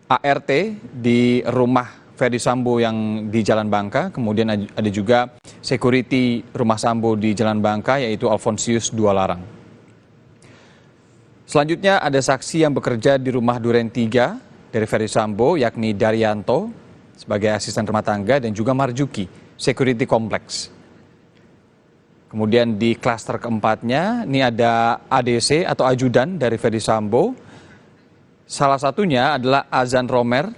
ART di rumah Ferdy Sambo yang di Jalan Bangka, kemudian ada juga security rumah Sambo di Jalan Bangka yaitu Alfonsius Dualarang. Selanjutnya ada saksi yang bekerja di rumah Duren 3 dari Ferdy Sambo yakni Daryanto sebagai asisten rumah tangga dan juga Marjuki, security kompleks. Kemudian di klaster keempatnya, ini ada ADC atau ajudan dari Ferdy Sambo. Salah satunya adalah Azan Romer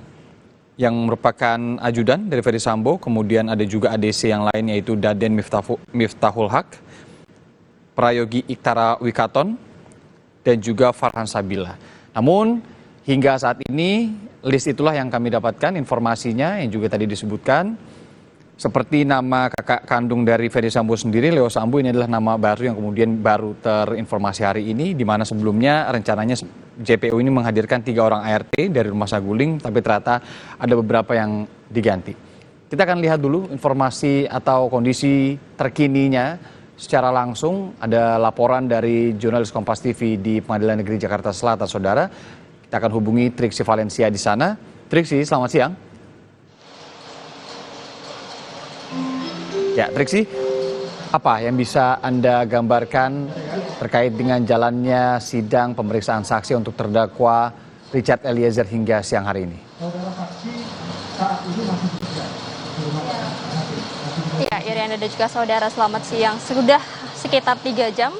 yang merupakan ajudan dari Ferdy Sambo. Kemudian ada juga ADC yang lain yaitu Daden Miftahul Haq, Prayogi Iktara Wikaton, dan juga Farhan Sabila. Namun hingga saat ini list itulah yang kami dapatkan informasinya yang juga tadi disebutkan. Seperti nama kakak kandung dari Ferdy Sambo sendiri, Leo Sambo, ini adalah nama baru yang kemudian baru terinformasi hari ini, di mana sebelumnya rencananya JPU ini menghadirkan 3 orang ART dari Rumah Saguling, tapi ternyata ada beberapa yang diganti. Kita akan lihat dulu informasi atau kondisi terkininya secara langsung. Ada laporan dari jurnalis Kompas TV di Pengadilan Negeri Jakarta Selatan, saudara. Kita akan hubungi Triksi Valencia di sana. Triksi, selamat siang. Ya, Triksi, apa yang bisa Anda gambarkan terkait dengan jalannya sidang pemeriksaan saksi untuk terdakwa Richard Eliezer hingga siang hari ini? Ya, Iriana dan juga saudara, selamat siang. Sudah sekitar 3 jam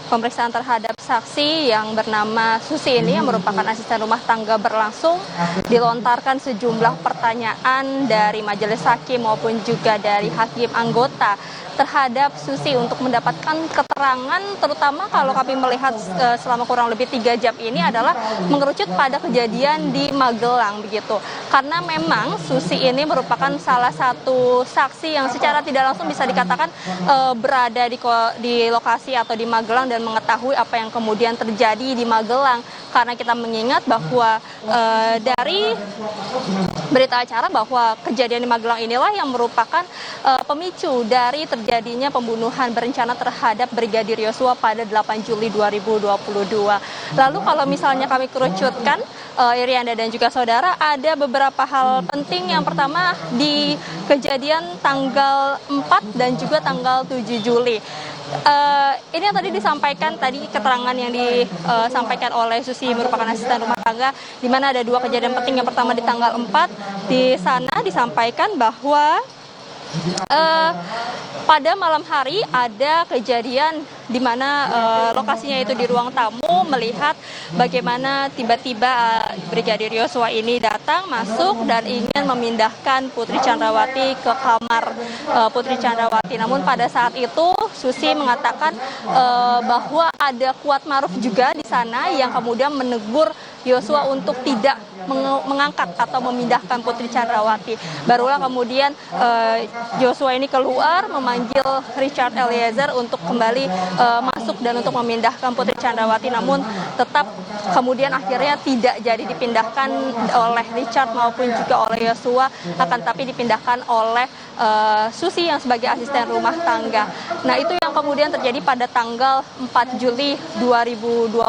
pemeriksaan terhadap saksi yang bernama Susi ini yang merupakan asisten rumah tangga berlangsung. Dilontarkan sejumlah pertanyaan dari majelis hakim maupun juga dari hakim anggota terhadap Susi untuk mendapatkan keterangan, terutama kalau kami melihat selama kurang lebih 3 jam ini adalah mengerucut pada kejadian di Magelang begitu. Karena memang Susi ini merupakan salah satu saksi yang secara tidak langsung bisa dikatakan berada di lokasi atau di Magelang dan mengetahui apa yang kemudian terjadi di Magelang. Karena kita mengingat bahwa dari berita acara bahwa kejadian di Magelang inilah yang merupakan pemicu dari terjadinya pembunuhan berencana terhadap Brigadir Yosua pada 8 Juli 2022. Lalu kalau misalnya kami kerucutkan, Irianda dan juga saudara, ada beberapa hal penting. Yang pertama di kejadian tanggal 4 dan juga tanggal 7 Juli. Ini yang tadi disampaikan, tadi keterangan yang disampaikan oleh Susi merupakan asisten rumah tangga, di mana ada 2 kejadian penting. Yang pertama di tanggal 4, di sana disampaikan bahwa pada malam hari ada kejadian di mana lokasinya itu di ruang tamu, melihat bagaimana tiba-tiba Brigadir Yosua ini datang masuk dan ingin memindahkan Putri Chandrawati ke kamar Putri Chandrawati. Namun pada saat itu Susi mengatakan bahwa ada Kuatmaruf juga di sana yang kemudian menegur Yosua untuk tidak mengangkat atau memindahkan Putri Chandrawati. Barulah kemudian Yosua ini keluar memanggil Richard Eliezer untuk kembali masuk dan untuk memindahkan Putri Chandrawati. Namun tetap kemudian akhirnya tidak jadi dipindahkan oleh Richard maupun juga oleh Yosua, akan tapi dipindahkan oleh Susi yang sebagai asisten rumah tangga. Nah, itu yang kemudian terjadi pada tanggal 4 Juli 2022,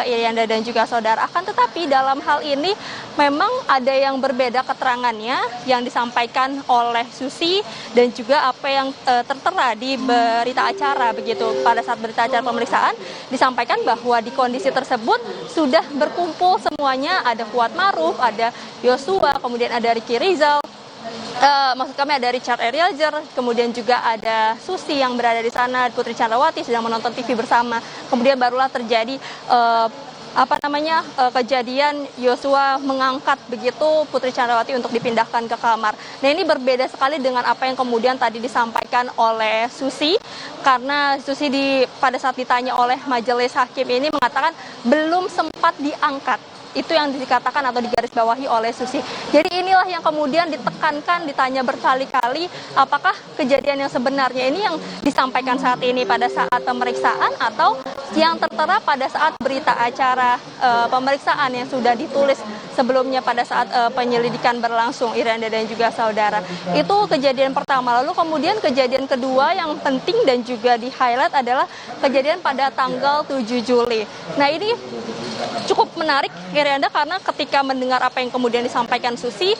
Irianda dan juga saudara. Akan tetapi dalam hal ini memang ada yang berbeda keterangannya yang disampaikan oleh Susi dan juga apa yang tertera di berita acara begitu. Pada saat berita acara pemeriksaan disampaikan bahwa di kondisi tersebut sudah berkumpul semuanya, ada Kuatmaruf, ada Yosua, kemudian ada Ricky Rizal, maksud kami ada Richard Eliezer, kemudian juga ada Susi yang berada di sana, Putri Chandrawati sedang menonton TV bersama. Kemudian barulah terjadi kejadian Yosua mengangkat begitu Putri Chandrawati untuk dipindahkan ke kamar. Nah, ini berbeda sekali dengan apa yang kemudian tadi disampaikan oleh Susi, karena Susi pada saat ditanya oleh majelis hakim ini mengatakan belum sempat diangkat. Itu yang dikatakan atau digarisbawahi oleh Susi. Jadi inilah yang kemudian ditekankan, ditanya berkali-kali, apakah kejadian yang sebenarnya ini yang disampaikan saat ini pada saat pemeriksaan atau yang tertera pada saat berita acara pemeriksaan yang sudah ditulis sebelumnya pada saat penyelidikan berlangsung, Iranda dan juga saudara. Itu kejadian pertama. Lalu kemudian kejadian kedua yang penting dan juga di-highlight adalah kejadian pada tanggal 7 Juli. Nah, ini cukup menarik Irianda, karena ketika mendengar apa yang kemudian disampaikan Susi,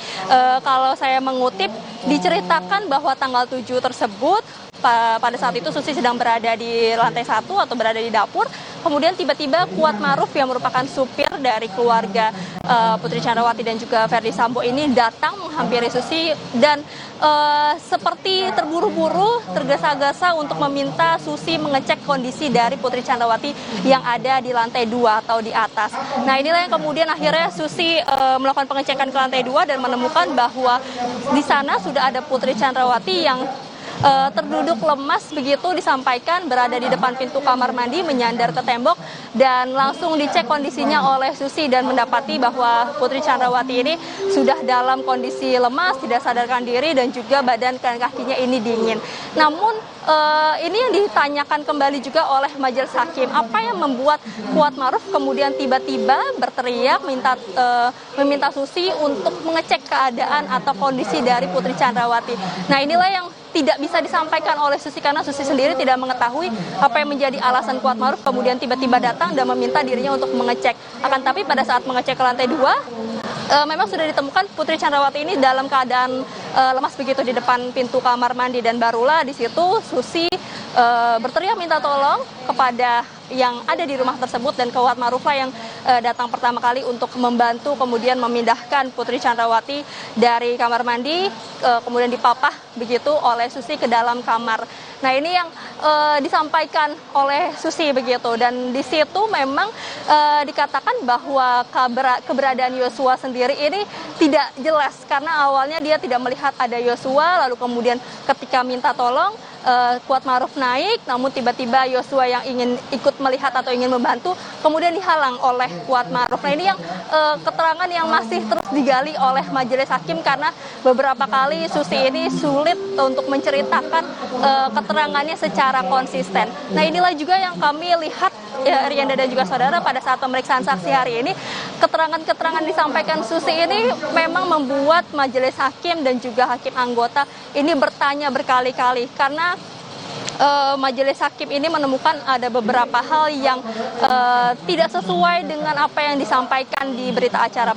kalau saya mengutip, diceritakan bahwa tanggal 7 tersebut pada saat itu Susi sedang berada di lantai 1 atau berada di dapur. Kemudian tiba-tiba Kuat Maruf yang merupakan supir dari keluarga Putri Chandrawati dan juga Verdi Sambo ini datang menghampiri Susi dan seperti terburu-buru, tergesa-gesa untuk meminta Susi mengecek kondisi dari Putri Chandrawati yang ada di lantai 2 atau di atas. Nah, inilah yang kemudian akhirnya Susi melakukan pengecekan ke lantai 2 dan menemukan bahwa di sana sudah ada Putri Chandrawati yang terduduk lemas, begitu disampaikan berada di depan pintu kamar mandi menyandar ke tembok, dan langsung dicek kondisinya oleh Susi dan mendapati bahwa Putri Chandrawati ini sudah dalam kondisi lemas, tidak sadarkan diri, dan juga badan dan kakinya ini dingin. Namun ini yang ditanyakan kembali juga oleh majelis hakim, apa yang membuat Kuat Maruf kemudian tiba-tiba berteriak meminta Susi untuk mengecek keadaan atau kondisi dari Putri Chandrawati. Nah, inilah yang tidak bisa disampaikan oleh Susi, karena Susi sendiri tidak mengetahui apa yang menjadi alasan Kuat Maruf kemudian tiba-tiba datang dan meminta dirinya untuk mengecek. Akan tapi pada saat mengecek ke lantai 2, memang sudah ditemukan Putri Chandrawati ini dalam keadaan lemas begitu di depan pintu kamar mandi, dan barulah di situ Susi berteriak minta tolong kepada yang ada di rumah tersebut, dan Kuat Maruf lah yang datang pertama kali untuk membantu kemudian memindahkan Putri Chandrawati dari kamar mandi, kemudian dipapah begitu oleh Susi ke dalam kamar. Nah, ini yang disampaikan oleh Susi begitu, dan di situ memang dikatakan bahwa keberadaan Yosua sendiri ini tidak jelas, karena awalnya dia tidak melihat ada Yosua, lalu kemudian ketika minta tolong Kuat Maruf naik, namun tiba-tiba Yosua yang ingin ikut melihat atau ingin membantu kemudian dihalang oleh Kuat Maruf. Nah, ini yang keterangan yang masih terus digali oleh majelis hakim, karena beberapa kali Susi ini sulit untuk menceritakan keterangannya secara konsisten. Nah, inilah juga yang kami lihat Rianda dan juga saudara pada saat pemeriksaan saksi hari ini. Keterangan-keterangan disampaikan Susi ini memang membuat majelis hakim dan juga hakim anggota ini bertanya berkali-kali, karena majelis hakim ini menemukan ada beberapa hal yang tidak sesuai dengan apa yang disampaikan di berita acara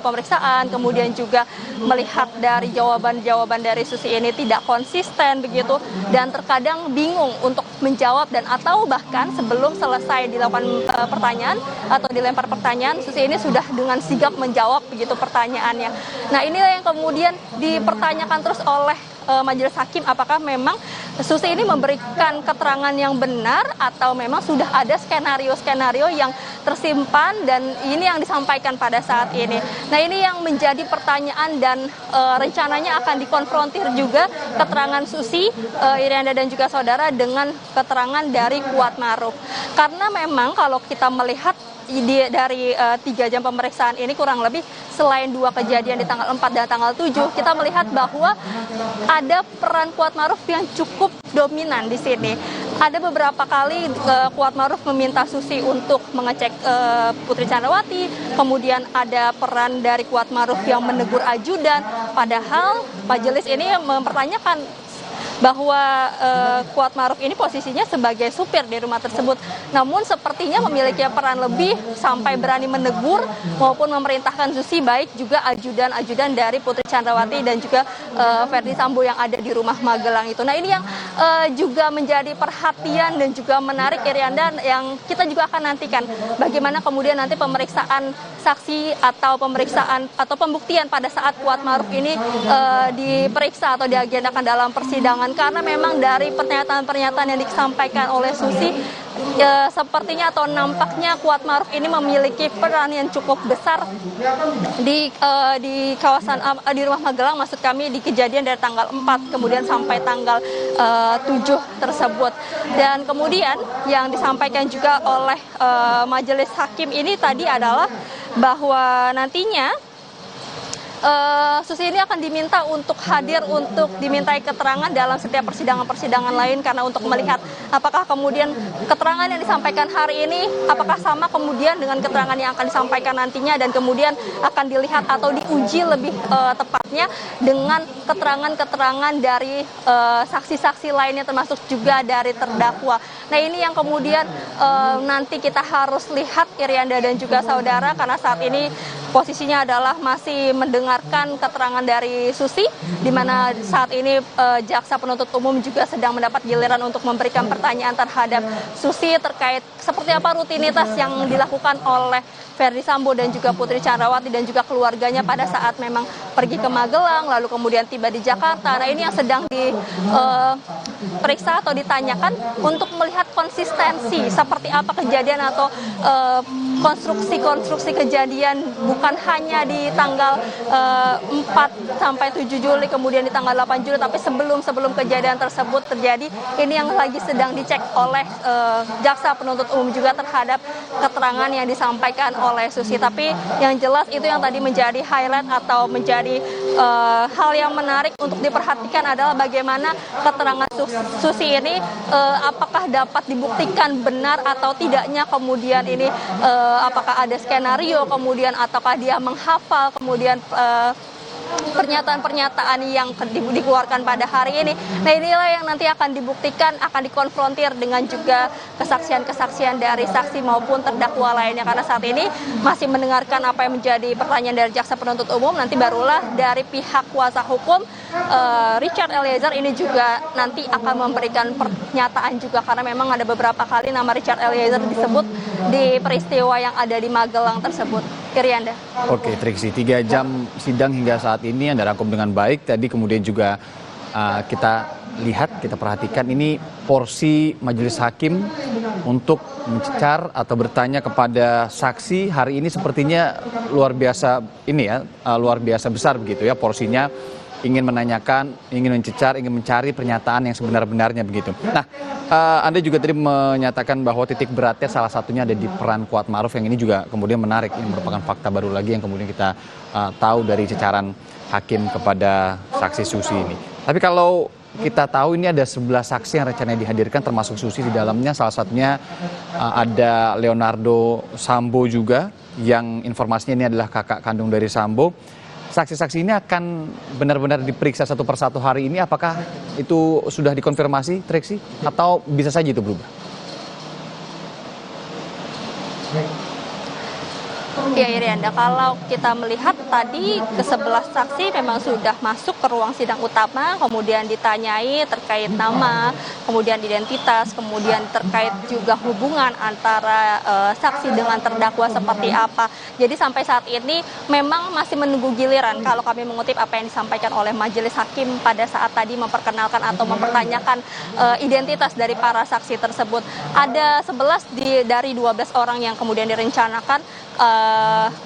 pemeriksaan, kemudian juga melihat dari jawaban-jawaban dari Susi ini tidak konsisten begitu, dan terkadang bingung untuk menjawab, dan atau bahkan sebelum selesai dilakukan pertanyaan atau dilempar pertanyaan, Susi ini sudah dengan sigap menjawab begitu pertanyaannya. Nah, inilah yang kemudian dipertanyakan terus oleh majelis hakim, apakah memang Susi ini memberikan keterangan yang benar atau memang sudah ada skenario-skenario yang tersimpan dan ini yang disampaikan pada saat ini. Nah, ini yang menjadi pertanyaan, dan rencananya akan dikonfrontir juga keterangan Susi, Irianda dan juga saudara dengan keterangan dari Kuat Maruf. Karena memang kalau kita melihat dari 3 jam pemeriksaan ini kurang lebih, selain 2 kejadian di tanggal 4 dan tanggal 7, kita melihat bahwa ada peran Kuat Maruf yang cukup dominan di sini. Ada beberapa kali Kuat Maruf meminta Susi untuk mengecek Putri Chandrawati, kemudian ada peran dari Kuat Maruf yang menegur ajudan, padahal majelis ini mempertanyakan bahwa Kuat Maruf ini posisinya sebagai supir di rumah tersebut, namun sepertinya memiliki peran lebih sampai berani menegur maupun memerintahkan Susi, baik juga ajudan-ajudan dari Putri Chandrawati dan juga Verdi Sambo yang ada di rumah Magelang itu. Nah, ini yang juga menjadi perhatian dan juga menarik, Irianda, yang kita juga akan nantikan bagaimana kemudian nanti pemeriksaan saksi atau pemeriksaan atau pembuktian pada saat Kuat Maruf ini diperiksa atau diagendakan dalam persidangan, karena memang dari pernyataan-pernyataan yang disampaikan oleh Susi, sepertinya atau nampaknya Kuat Maruf ini memiliki peran yang cukup besar di kawasan di rumah Magelang, maksud kami di kejadian dari tanggal 4 kemudian sampai tanggal 7 tersebut. Dan kemudian yang disampaikan juga oleh majelis hakim ini tadi adalah bahwa nantinya Susi ini akan diminta untuk hadir untuk dimintai keterangan dalam setiap persidangan-persidangan lain, karena untuk melihat apakah kemudian keterangan yang disampaikan hari ini apakah sama kemudian dengan keterangan yang akan disampaikan nantinya, dan kemudian akan dilihat atau diuji lebih tepatnya dengan keterangan-keterangan dari saksi-saksi lainnya termasuk juga dari terdakwa. Nah, ini yang kemudian nanti kita harus lihat, Irianda dan juga saudara, karena saat ini posisinya adalah masih mendengarkan keterangan dari Susi, di mana saat ini jaksa penuntut umum juga sedang mendapat giliran untuk memberikan pertanyaan terhadap Susi terkait seperti apa rutinitas yang dilakukan oleh Ferdi Sambo dan juga Putri Chandrawati dan juga keluarganya pada saat memang pergi ke Magelang lalu kemudian tiba di Jakarta. Nah, ini yang sedang diperiksa atau ditanyakan untuk melihat konsistensi seperti apa kejadian atau konstruksi kejadian, bukan hanya di tanggal 4 sampai 7 Juli kemudian di tanggal 8 Juli, tapi sebelum kejadian tersebut terjadi. Ini yang lagi sedang dicek oleh jaksa penuntut umum juga terhadap keterangan yang disampaikan oleh Susi. Tapi yang jelas itu yang tadi menjadi highlight atau menjadi hal yang menarik untuk diperhatikan adalah bagaimana keterangan Susi ini apakah dapat dibuktikan benar atau tidaknya, kemudian ini apakah ada skenario, kemudian ataukah dia menghafal, kemudian pernyataan-pernyataan yang dikeluarkan pada hari ini. Nah, inilah yang nanti akan dibuktikan, akan dikonfrontir dengan juga kesaksian-kesaksian dari saksi maupun terdakwa lainnya, karena saat ini masih mendengarkan apa yang menjadi pertanyaan dari jaksa penuntut umum. Nanti barulah dari pihak kuasa hukum Richard Eliezer ini juga nanti akan memberikan pernyataan juga, karena memang ada beberapa kali nama Richard Eliezer disebut di peristiwa yang ada di Magelang tersebut. Irianda. Oke, Triksi, 3 jam sidang hingga saat ini Anda rangkum dengan baik. Tadi kemudian juga kita lihat, kita perhatikan ini porsi majelis hakim untuk mencecar atau bertanya kepada saksi hari ini sepertinya luar biasa ini ya, luar biasa besar begitu ya porsinya. Ingin menanyakan, ingin mencecar, ingin mencari pernyataan yang sebenar-benarnya begitu. Nah, Anda juga tadi menyatakan bahwa titik beratnya salah satunya ada di peran Kuat Ma'ruf, yang ini juga kemudian menarik, yang merupakan fakta baru lagi yang kemudian kita tahu dari cecaran hakim kepada saksi Susi ini. Tapi kalau kita tahu ini ada 11 saksi yang rencananya dihadirkan termasuk Susi di dalamnya, salah satunya ada Leonardo Sambo juga, yang informasinya ini adalah kakak kandung dari Sambo. Saksi-saksi ini akan benar-benar diperiksa satu persatu hari ini. Apakah itu sudah dikonfirmasi, Triksi? Atau bisa saja itu berubah? Ya, Irianda, kalau kita melihat tadi ke-11 saksi memang sudah masuk ke ruang sidang utama, kemudian ditanyai terkait nama, kemudian identitas, kemudian terkait juga hubungan antara saksi dengan terdakwa seperti apa. Jadi sampai saat ini memang masih menunggu giliran kalau kami mengutip apa yang disampaikan oleh majelis hakim pada saat tadi memperkenalkan atau mempertanyakan identitas dari para saksi tersebut. Ada 11 dari 12 orang yang kemudian direncanakan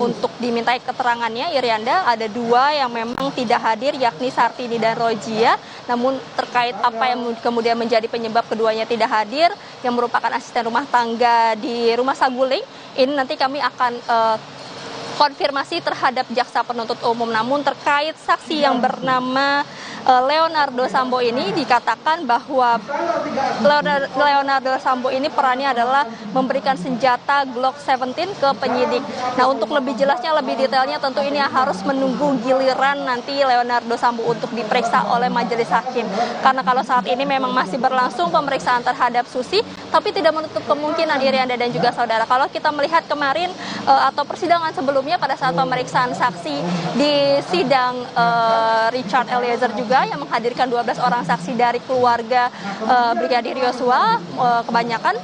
untuk dimintai keterangannya, Irianda. Ada 2 yang memang tidak hadir, yakni Sartini dan Rojia. Namun terkait apa yang kemudian menjadi penyebab keduanya tidak hadir, yang merupakan asisten rumah tangga di Rumah Saguling, ini nanti kami akan konfirmasi terhadap jaksa penuntut umum. Namun terkait saksi yang bernama Leonardo Sambo ini, dikatakan bahwa Leonardo Sambo ini perannya adalah memberikan senjata Glock 17 ke penyidik. Nah, untuk lebih jelasnya, lebih detailnya tentu ini harus menunggu giliran nanti Leonardo Sambo untuk diperiksa oleh majelis hakim. Karena kalau saat ini memang masih berlangsung pemeriksaan terhadap Susi, tapi tidak menutup kemungkinan, Irianda dan juga saudara, kalau kita melihat kemarin atau persidangan sebelumnya pada saat pemeriksaan saksi di sidang Richard Eliezer juga yang menghadirkan 12 orang saksi dari keluarga Brigadir Yosua, kebanyakan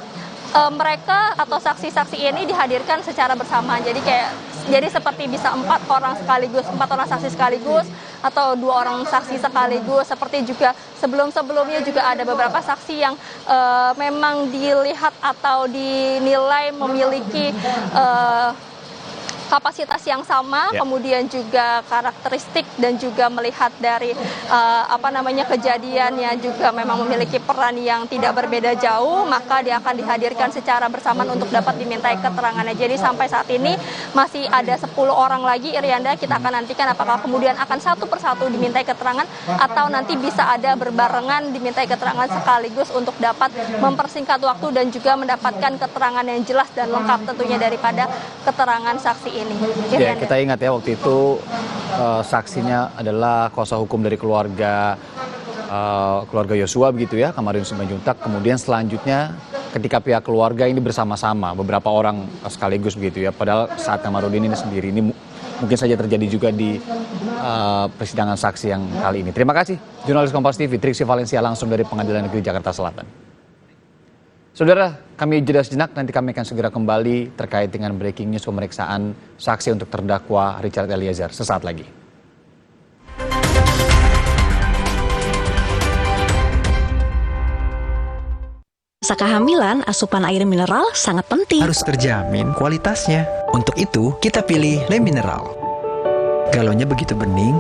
mereka atau saksi-saksi ini dihadirkan secara bersamaan. Jadi seperti bisa 4 orang saksi sekaligus atau 2 orang saksi sekaligus. Seperti juga sebelumnya juga ada beberapa saksi yang memang dilihat atau dinilai memiliki kapasitas yang sama, kemudian juga karakteristik dan juga melihat dari kejadiannya juga memang memiliki peran yang tidak berbeda jauh, maka dia akan dihadirkan secara bersamaan untuk dapat dimintai keterangannya. Jadi sampai saat ini masih ada 10 orang lagi, Irianda, kita akan nantikan apakah kemudian akan satu persatu dimintai keterangan atau nanti bisa ada berbarengan dimintai keterangan sekaligus untuk dapat mempersingkat waktu dan juga mendapatkan keterangan yang jelas dan lengkap tentunya daripada keterangan saksi ini. Ya, kita ingat ya waktu itu saksinya adalah kuasa hukum dari keluarga Yosua begitu ya, Kamarudin Simanjuntak. Kemudian selanjutnya ketika pihak keluarga ini bersama-sama beberapa orang sekaligus begitu ya, padahal saat Kamarudin ini sendiri, ini mungkin saja terjadi juga di persidangan saksi yang kali ini. Terima kasih jurnalis Kompas TV Triksi Valencia langsung dari Pengadilan Negeri Jakarta Selatan. Saudara, kami jeda sejenak, nanti kami akan segera kembali terkait dengan breaking news pemeriksaan saksi untuk terdakwa Richard Eliezer sesaat lagi. Masa kehamilan, asupan air mineral sangat penting. Harus terjamin kualitasnya. Untuk itu, kita pilih Le Mineral. Galonnya begitu bening,